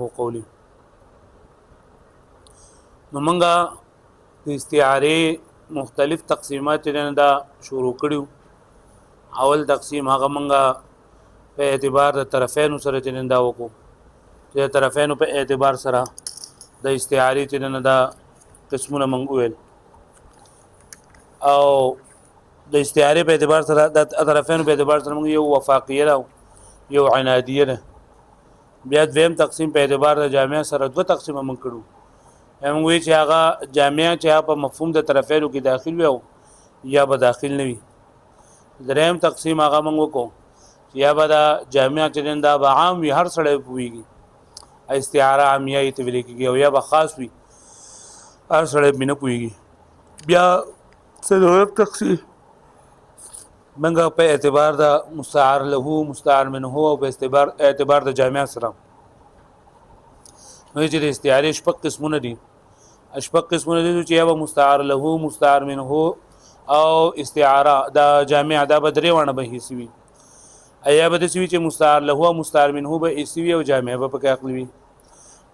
هو قولی نو منګه د استعاره مختلف تقسیمات لري دا شروع کړیو اول تقسیم هغه منګه په اعتبار د طرفین سره چنندا وکړو چې طرفین په اعتبار سره د استعاره چنندا قسمونه منګویل او د استعاره په اعتبار سره د طرفین په اعتبار سره موږ یو وفاقیه یو عنادیه ده بیا دویم تقسیم په اعتبار د جامع سره دوه تقسیمه موږ کړو موږ وی چې هغه جامع چې په مفهوم د طرفینو کې داخل وي او یا به داخل نه وي دریم تقسیم هغه موږ وکړو یا به د جامع چې دا به عام وي هر سړی پوهیږي استعاره عامیه ته ویل کېږي او یا به خاص وي هر سړی نه پوهیږي بیا څلورم تقسیم منګه په اعتبار د مستعار له مستعار منه او په اعتبار د جامع سره نو چې د استعاره شپږ قسمونه دي شپږ قسمونه دي چې یا مستعار له مستعار منه او استعاره د جامع د بدري ونه به هي سوي ایا به د سوي چې مستعار له او مستعار منه به سوي او جامع به پکې عقلوي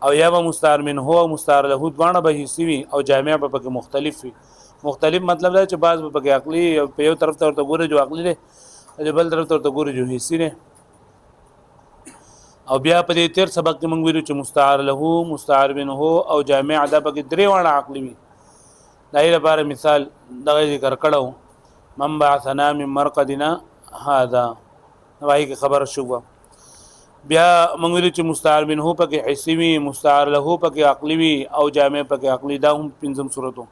او یا به مستعار منه او مستعار له دوانه به هي سوي او جامع به پکې مختلف وي مختلف مطلب دا چې بعض په عقلي په یو طرف ته ګوره جو عقلي دی بل طرف ته ګوره جو حسي دی او بیا په دې تیر سبق کې موږ ویلو چې مستعار له مستعار منه او جامع دا په درې وړه عقلي وي دای لپاره مثال دغه ذکر کړو من بعثنا من مرقدنا هذا نوای کی خبر شو بیا موږ ویلو چې مستعار منه په حسي وي مستعار له په عقلي وي او جامع په عقلي دا هم پنځم صورتو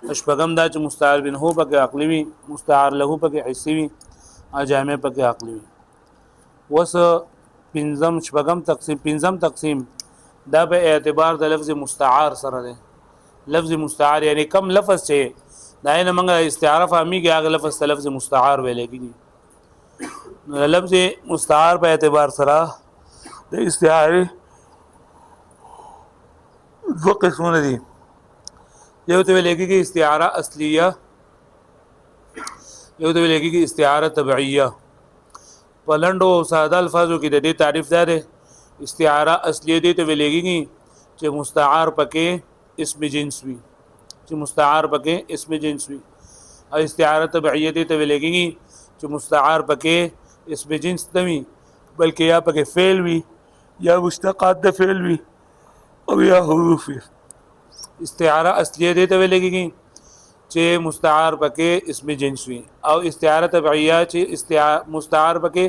شپږم دا چې مستعار منه پکې عقلي وي مستعار له پکې حسي وي او جامع پکې عقلي وي وس پنځم تقسیم دا په اعتبار د لفظ مستعار سره دی لفظ مستعار یعنی کم لفظ چې دا نه موږ استعاره فهميږي هغه لفظ لفظ مستعار ویل کېږي لفظ مستعار په اعتبار سره د استعاره دوه قسمونه دي یو ته ویل کېږي استعاره اصلیه یو ته ویل کېږي استعاره تبعیه په لنډو ساده الفاظو کې د دې تعریف ده استعاره اصلیه دي ته ویل کېږي چې مستعار پکې اسم جنس وي چې مستعار پکې اسم جنس وي او استعاره تبعیه دي ته ویل کېږي چې مستعار پکې اسم جنس نه وي بلکې یا پکې فعل وي یا مشتقات د فعل وي او یا حروف وي استعاره اصلیه دې ته ویل کېږي چې مستعار پکې اسم جنس وي او استعاره تبعیه چې مستعار پکې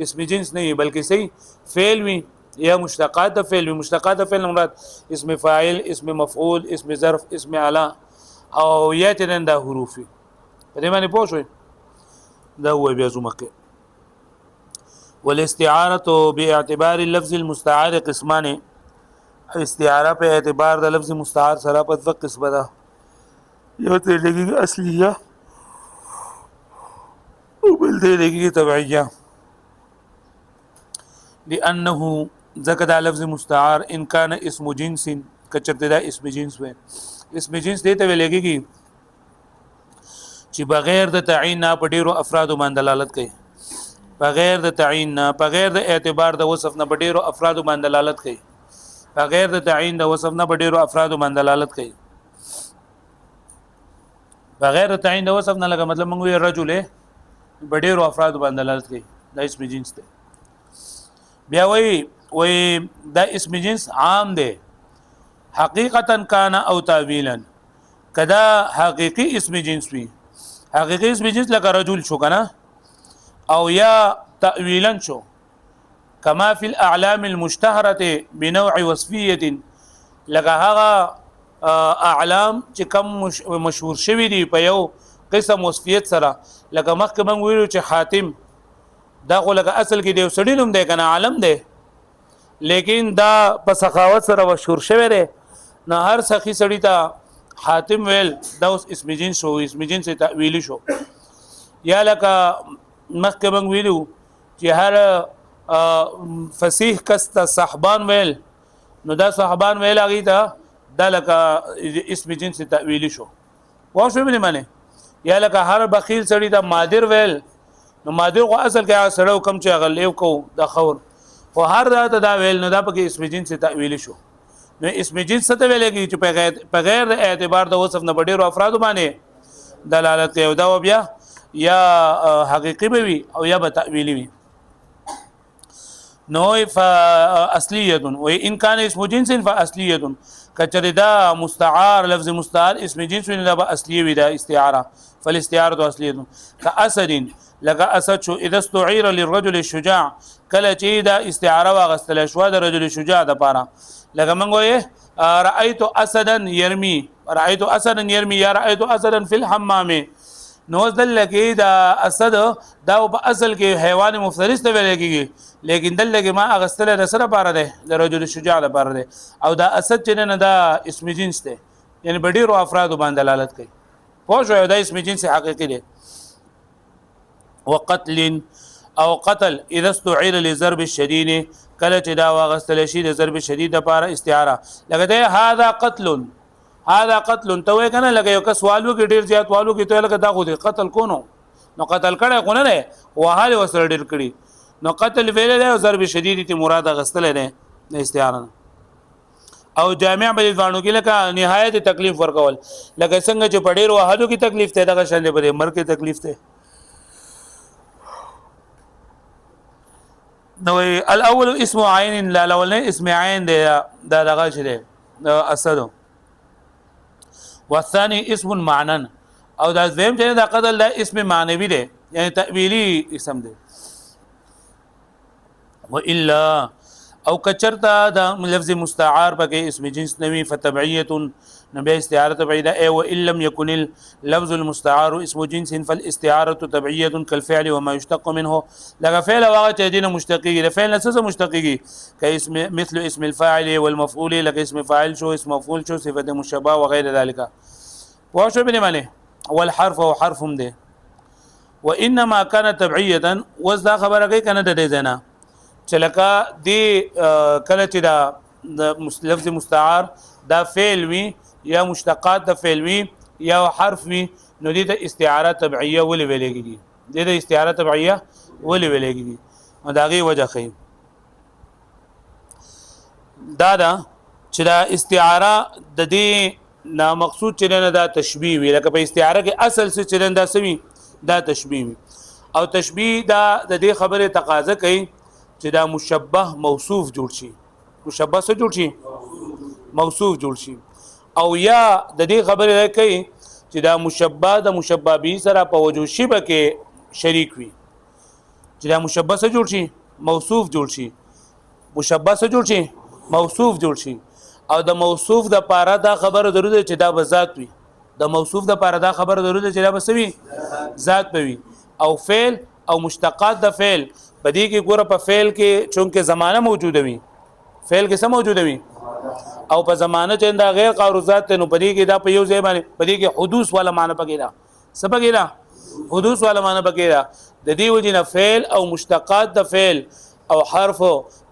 اسم جنس نه وي بلکې صحیح فعل وي یا مشتقات د فعل وي مشتقات د فعل مراد اسم فاعل اسم مفعول اسم ظرف اسم اعلی او یا تنن د حروف په دې باندې پوه شئ دا هو بیا زمکه والاستعاره باعتبار اللفظ المستعار قسمان استعاره په اعتبار د لفظ مستعار سره په دوه قسمه ده یو ته لګي اصليه او بل ته لګي تبعيه لانه ذکر د لفظ مستعار ان كان اسم جنس کچرته دا اسم جنس وي اسم جنس دې ته لګي چې بغیر د تعین نه په ډیرو افراد باندې دلالت کوي بغیر د تعین نه بغیر د اعتبار د وصف نه په ډیرو افراد باندې دلالت کوي بغیر د تعین د وصف نه بډیرو افراد باندې دلالت کوي بغیر د تعین د وصف نه لکه مطلب موږ وی رجل بډیرو افراد باندې دلالت کوي دا اسم جنس دی بیا وی دا اسم جنس عام دی حقیقتا کان او تعویلا کدا حقیقی اسم جنس وی حقیقی اسم جنس لکه رجل شو کنه او یا تعویلا شو كما في الاعلام المشتهره بنوع وصفيه لکه هغه اعلام چې کم مشهور شوی دی په یو قسم وصفیت سره لکه مخکې موږ ویلو چې حاتم دا خو لکه اصل کې دی سړی نوم دی کنه عالم دی لیکن دا په سخاوت سره مشهور شوی دی نه هر سخی سړی ته حاتم ویل دا اوس اسم جنس شو اسم جنس تعویلی شو یا لکه مخکې موږ ویلو چې هر فصیح کس ته صحبان ویل نو دا صحبان ویل هغه ته دا لکه اسم جنس تعویلی شو واو شو به معنی یا لکه هر بخیل سړی ته مادر ویل نو مادر خو اصل کې سړیو کم چې غلیو کو د خور خو هر ذات دا ویل نو دا پکې اسم جنس تعویل شو نو اسم جنس ته ویل کی چې په غیر د اعتبار د وصف نه ډیرو افراد باندې دلالت کوي دا بیا یا حقیقی به وي او یا به تعویلی وي نو فاصلیه و ان کان اسم جنس فاصلیه کچره دا مستعار لفظ مستعار اسم جنس نه به اصلی وي دا استعاره فالاستعاره اصلیه كاسد لك اسد شو اذا استعير للرجل الشجاع کله چې دا استعاره واغستل شو د رجل شجاع د پاره لکه موږ وایو رايت اسدا يرمي رايت اسدا يرمي یا رايت اسدا في الحمام نو دلته دا اسد دا په اصل کې حیوان مفترس ته ویل کېږي لیکن دلته ما اغستل د سره پاره ده د رجل شجاع لپاره ده او دا اسد چې نه دا اسم جنس ده یعنی ډیرو افراد باندې دلالت کوي پوه شو دا اسم جنس حقيقي ده وقتل او قتل اذا استعير لضرب الشديد کله چې دا واغستل شي د ضرب شدید لپاره استعاره لکه ده هذا قتل ته وای کنه لکه یو کس والو کې ډیر زیات والو کې ته لکه دا خو دې قتل کونو نو قتل کړه کو نه وهاله وسره ډیر کړي نو قتل ویل له ضرب شدید ته مراد غستل نه استعاره او جامع به ځانو کې لکه نهایت تکلیف ورکول لکه څنګه چې پډیر وهادو کې تکلیف ته دغه شان دی پر مر کې تکلیف ته نو الاول اسم عین لا الاول اسم عین دا دغه شری اسد والثاني اسم معنن او دا زم چې دا قتل دا اسم معنوي دی یعنی تأویلی اسم دی والا او کچرتا دا لفظ مستعار پکې اسم جنس نوی فتبعیه نبي استعاره تبعیه اي وان لم يكن اللفظ المستعار اسم جنس فالاستعاره تبعیه كالفعل وما يشتق منه لغه فعل واغه چې دینه مشتقي فعل نسه مشتقي كاسم مثل اسم الفاعل والمفعول لك اسم فاعل شو اسم مفعول شو صفه مشبه وغير ذلك واشو بني معنی والحرف او حرفهم ده وانما كان تبعيه وذا خبره کوي کنه د دې زنا چلکا دی کله چې دا لفظ مستعار دا فعل وی یا مشتقات د فعل وی یا حرف وی نو دې ته استعاره تبعیه ولې ویل کېږي دې ته استعاره تبعیه ولې ویل کېږي او دا غي وجه خې دا چې دا استعاره د دې نا مقصود چې نه دا تشبیه وی لکه په استعاره کې اصل څه چې دا سوي دا تشبیه وی او تشبیه دا د دې خبره تقاضا کوي چې دا مشبه موصوف جوړ شي مشبه سره جوړ شي موصوف جوړ شي او یا د دې خبره کوي چې دا مشبه د مشبه به سره په وجو شبه کې شریک وي چې دا مشبه سره جوړ شي موصوف جوړ شي مشبه سره جوړ شي موصوف جوړ شي او د موصوف د پاره دا خبره ضروري چې دا بذات وي د موصوف د پاره دا خبره ضروري چې دا بسوي ذات پوي او فعل او مشتقات د فعل بدی کې ګوره په فعل کې چونکه زمانه موجوده وي فعل کې څه موجوده وي او په زمانه چې دا غیر قاروزات ته نو بدی کې دا په یو ځای باندې بدی کې حدوث والا معنی پکې دا څه پکې دا حدوث والا معنی پکې دا د دې وجنه فعل او مشتقات د فعل او حرف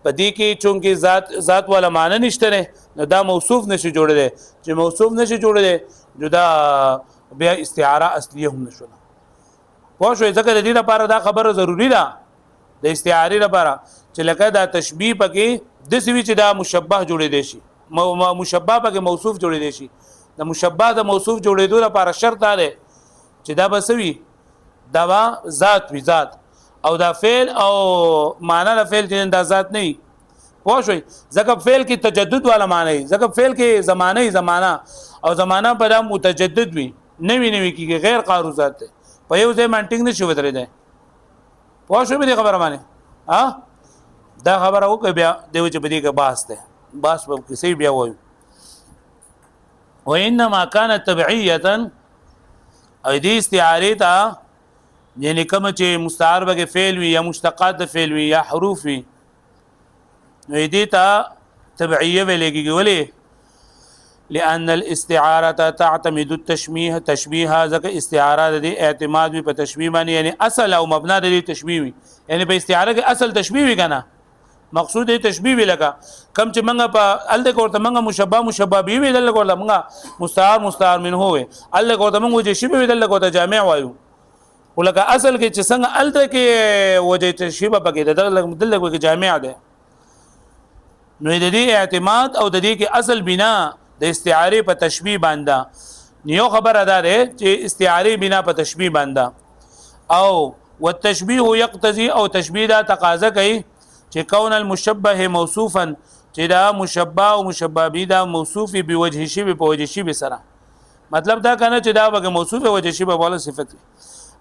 بدی کې چونکه ذات والا معنی نشته نو دا موصوف نشي جوړل چې موصوف نشي جوړل جدا بیا استعاره اصلیه هم نشو پوه شو ځکه د دې لپاره دا خبره ضروری ده د استعاری لپاره چې لکه دا تشبیه پکې د سوي چې دا مشبه جوړې دي شي مشبه پکې موصوف جوړې دي شي د مشبه د موصوف جوړېدو لپاره شرط ده چې دا بسوي دا ذات وي ذات او دا فعل او معنی د فعل چې دا ذات نه پوه شئ ځکه فعل کې تجدد والا معنی ځکه فعل کې زمانه او زمانه په دا متجدد وي نوی کې غیر قاروزات ده په یو ځای منټینګ نشي ودرې ده پوه شو به خبره باندې ها دا خبره وکړه بیا دیو چې بدی کې باس ده باس په کیسې بیا وایو وانما كانت تبعيه او دې استعاره ته یعنی کوم چې مستعار به فعل وي یا مشتقات د فعل وي یا حروف وي نو دې ته تبعيه ویل کېږي ولې لأن الاستعاره تعتمد التشبيه ځکه استعاره د اعتماد په تشبيه باندې یعنی اصل او مبنا د تشبيه وي یعنی په استعاره کې اصل تشبيه وي کنه مقصود دی تشبیه وی لکه کم چې منګه په ال د کوته منګه مشبه به وی دل کوله منګه مستعار من هو ال کوته منګه چې شی به دل کوته جامع وایو ولکه اصل کې چې څنګه ال ته کې وجه تشبیه پکې دل کې جامع ده نو د دې اعتماد او د دې کې اصل بنا د استعاره په تشبیه باندې نیو خبر ادا ده چې استعاره بنا په تشبیه باندې او والتشبيه يقتضي او تشبيه دا تقاضا کوي چې کون المشبه موصوفا چې دا مشبه او مشبه به دا موصوف به وجه شی په وجه شی به سره مطلب دا کنه چې دا به موصوف وجه شی په بوله صفت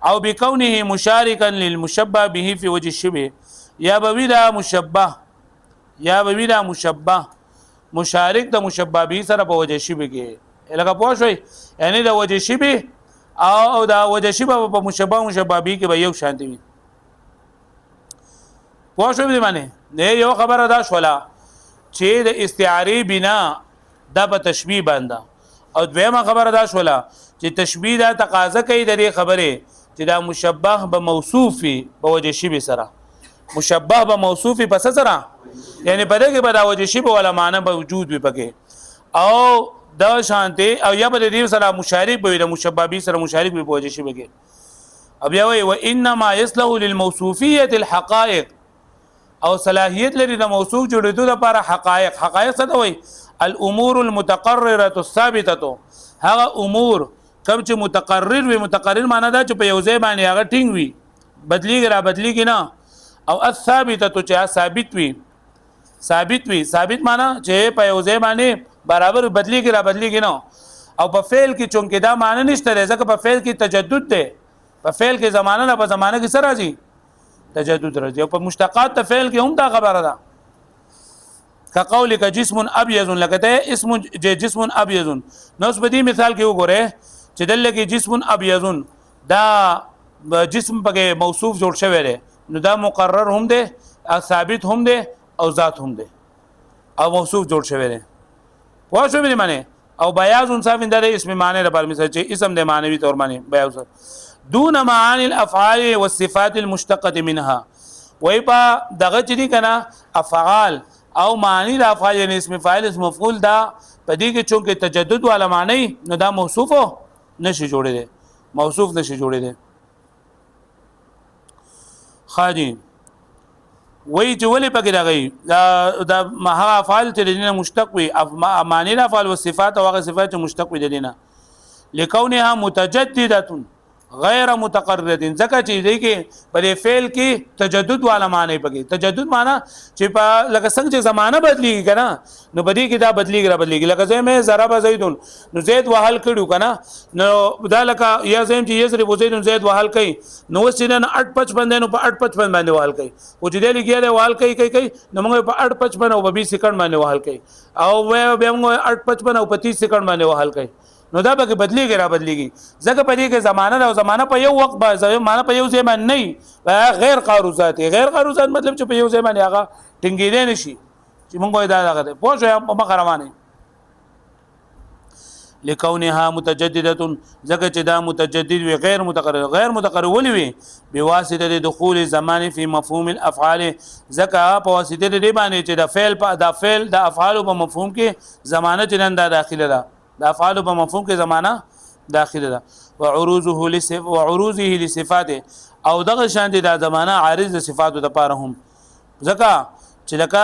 او بكونه مشاركا للمشبه به في وجه الشبه یا به دا مشبه یا به دا مشبه مشارک د مشبه به سره په وجه شی به کې لکه پوه شئ یعنی د وجه شی به او دا وجه شی په مشبه به کې به یو شانتي وي پوه شئ به معنی نه یو خبره دا شولا چې د استعاری بنا د په تشبیه باندې او دویمه خبره دا شولا چې تشبیه دا تقاضا کوي د دې خبره چې دا مشبه به موصوفي په وجه شی به سره مشبه به موصوفي پس سره یعنی په دې کې به دا وجه شی ولا معنی به وجود وي پکې او دا شانته او یا به دې سره مشارک به د مشبه به سره مشارک به په وجه شی به کې اب یا وی و انما يصلح للموصوفيه الحقائق او صلاحیت لري د موصوف جوړېدو لپاره حقایق څه ته وایي الامور المتقرره الثابته هغه امور کوم چې متقرر وي متقرر معنی دا چې په یو ځای باندې هغه ټینګ وي بدلیږي را بدلیږي نه او الثابته چې ثابت وي ثابت معنی چې په یو ځای باندې برابر بدلیږي را بدلیږي نه او په فعل کې چونکه دا معنی نشته ځکه په فعل کې تجدد ده په فعل کې زمانه نه په زمانه کې سره راځي تجدد راځي او په مشتقات ته فعل کې هم دا خبره ده كقولك جسم ابيض لکته اسم جسم ابيض نو اوس په دې مثال کې وګوره چې دلته کې جسم ابيض دا جسم پکې موصوف جوړ شوی دی نو دا مقرر هم دی او ثابت هم دی او ذات هم دی او موصوف جوړ شوی دی واښو به معنی او بیاض انصاف د اسم معنی لپاره مثال چې اسم د معنوي تور معنی بیاض دون معاني الافعال والصفات المشتقه منها وای په دغه چې دي کنه افعال او معنی د افعال یعنی اسم فاعل اسم مفعول دا په دې کې چونکه تجدد والا معنی نو دا موصوف نشي جوړېده موصوف نشي جوړېده خاجي وای چې ولې پکې راغی دا هغه افعال چې دینه مشتق وي معنی د افعال او صفات او هغه صفات چې مشتق وي دینه لکونها متجدده غیر متقرره ځکه چې دې کې په فعل کې تجدد والا معنی پکې تجدد معنی چې په لکه څنګه چې زمانہ بدلیږي کنه نو بدی کې دا بدلیږي لکه زه مې ضرب زیدون نو زید وهل کړو کنه نو دا لکه یا زم چې یزرب زیدون زید وهل کوي نو سینه 855 باندې نو په 855 باندې وهل کوي او چې دې لګیاله وهل کوي نو موږ په 855 او په 20 سکند باندې وهل کوي او به موږ 855 او په 30 سکند باندې وهل کوي نو دا به بدلیږي را بدلیږي ځکه په دې کې زمانہ او زمانہ په یو وخت به زمانہ په یو ځای باندې نه غیر قاروزات مطلب چې په یو ځای باندې هغه ټینګېدل نشي چې موږ دا دغه پوه شو په مخ روانه لکونها متجدده ځکه چې دا متجدد وي غیر متقرر ولي وي بواسطه دخول زمان في مفهوم الافعال ځکه په واسطه دې باندې چې د فعل د افعال په مفهوم کې زمانه جنن دا داخله ده د افعال په مفهوم کې زمانہ داخله ده وعروضه لصفات او دغه شان دي د زمانہ عارض د صفاتو د پاره هم ځکه چې لکه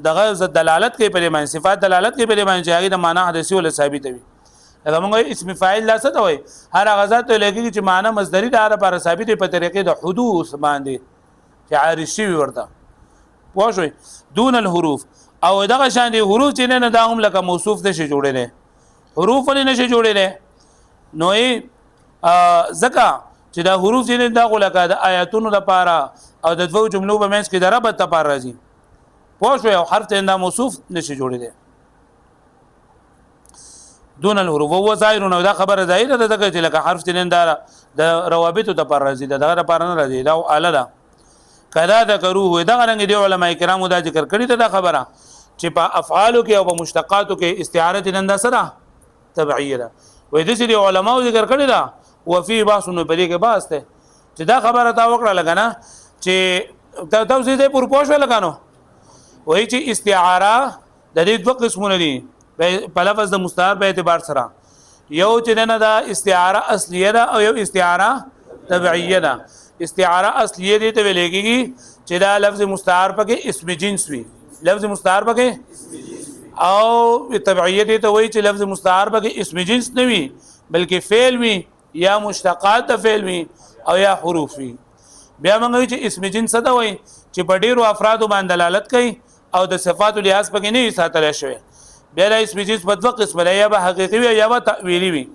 دغه دلالت کوي په معنی صفات دلالت کوي په معنی چې هغه د معنی حدثي ول ثابت وي دا موږ اسم فاعل لا څه وي هر غزا ته لګي چې معنی مصدری د لپاره ثابت په طریقې د حدوث باندې چې عارض شي ورته پوه دون الحروف او دغه شان دي حروف چې نه دا هم لکه موصوف د شي جوړېږي حروف ولې نشي جوړېدل نو زکه چې دا حروف دې دا غلکه د آیاتونو لپاره او د دوو جملو په منځ کې د ربط لپاره راځي پوه شو یو حرف دا موصوف نشي جوړېدل دون الحروف وهو ظاهر نو دا خبره ظاهره ده چې لکه حرف دې دا د روابط لپاره راځي دغه لپاره نه راځي دا اعلی ده کدا ذکروه دا رنګ دی علماء کرامو دا ذکر کړی ته دا خبره چې په افعالو کې او په مشتقاتو کې استعاره جنن سره تبعیه ده وې د سری علماء ذکر کړی دا وفي باس نو په دې کې باس ته چې دا خبره تا وکړه لګنه چې تاسو دې پر پوښ لګانو وې چې استعاره د دې دوه قسمونه دي په لفظ د مستعار په اعتبار سره یو چې نه دا استعاره اصلیه ده او یو استعاره تبعیه ده استعاره اصلیه دې ته ویل کېږي چې دا لفظ مستعار پکې اسم جنس وي لفظ مستعار پکې او تبعیه دي ته وایي چې لفظ مستعار پکې اسم جنس نه وي بلکې فعل وي یا مشتقات د فعل وي او یا حروف وي. بیا موږ وایي چې اسم جنس څه وایي چې په ډیرو افرادو باندې دلالت کوي او د صفاتو لحاظ پکې نه ساتل شوی. بیا د اسم جنس په دوه قسمه یا به حقيقي وي یا به تأویلی وي.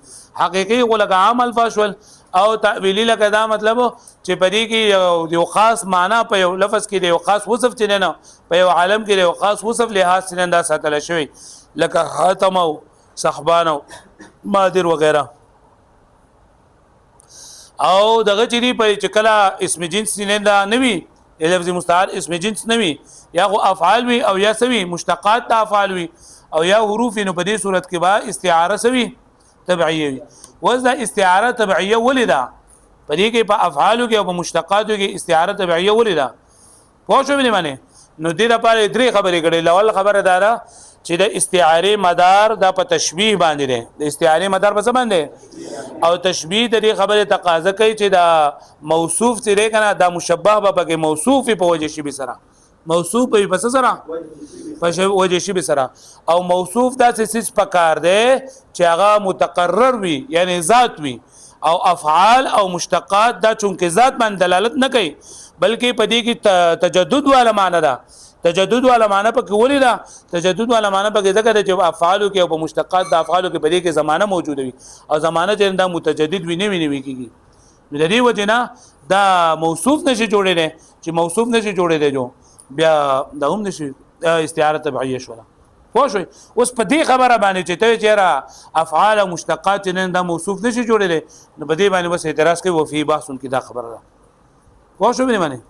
حقيقي ولګ عام الفاظ ول او تأویلی لکه دا مطلب چې پدې کې یو خاص معنا په یو لفظ کې یو خاص وصف چې نه په یو عالم کې یو خاص وصف لحاظ نه دا ساتل شوی لکه حاتم او صحبان او مادر وغیرہ. او دغه چې دی په چکلا اسم جنس نه دا نوي لفظ مستعار اسم جنس نوي یا خو افعال وي او یا سوي مشتقات د افعال وي او یا حروف نو په دې صورت کې با استعاره سوي تبعیه وي. وذا استعاره تبعیه ولدا په دې کې په افعالو کې او په مشتقاتو کې استعاره تبعیه ولدا پوه شو به معنی. نو دې لپاره درې خبرې کړې. لول خبره دارا چې د استعاره مدار د په تشبیه باندې دی. د استعاره مدار په څه باندې او تشبیه د دې خبره تقاضا کوي چې دا موصوف چې دی کنه دا مشبه به کې موصوف په وجه شی به سره موصوف په پس سره په وجه شی به سره او موصوف دا څه پکار دی چې هغه متقرر وي یعنی ذات وي او افعال او مشتقات دا چونکه ذات باندې دلالت نه کوي بلکې په دې کې تجدد والا معنی ده. تجدد والا معنی په کې ولې ده تجدد والا معنی په کې ځکه چې افعالو کې او په مشتقات د افعالو کې په دې کې زمانه موجوده وي او زمانه چې دا متجدد وي نه وي کیږي. نو د دې وجه نه دا موصوف نشي جوړېدل چې موصوف نشي جوړېدل جو بیا دا هم نشي استعاره تبعیه شولا. پوه شئ اوس په دې خبره باندې چې ته چیرې افعال او مشتقات نه دا موصوف نشي جوړېدل نو په دې باندې بس اعتراض کوي او فی بحث کې دا خبره ده. پوه شو به معنی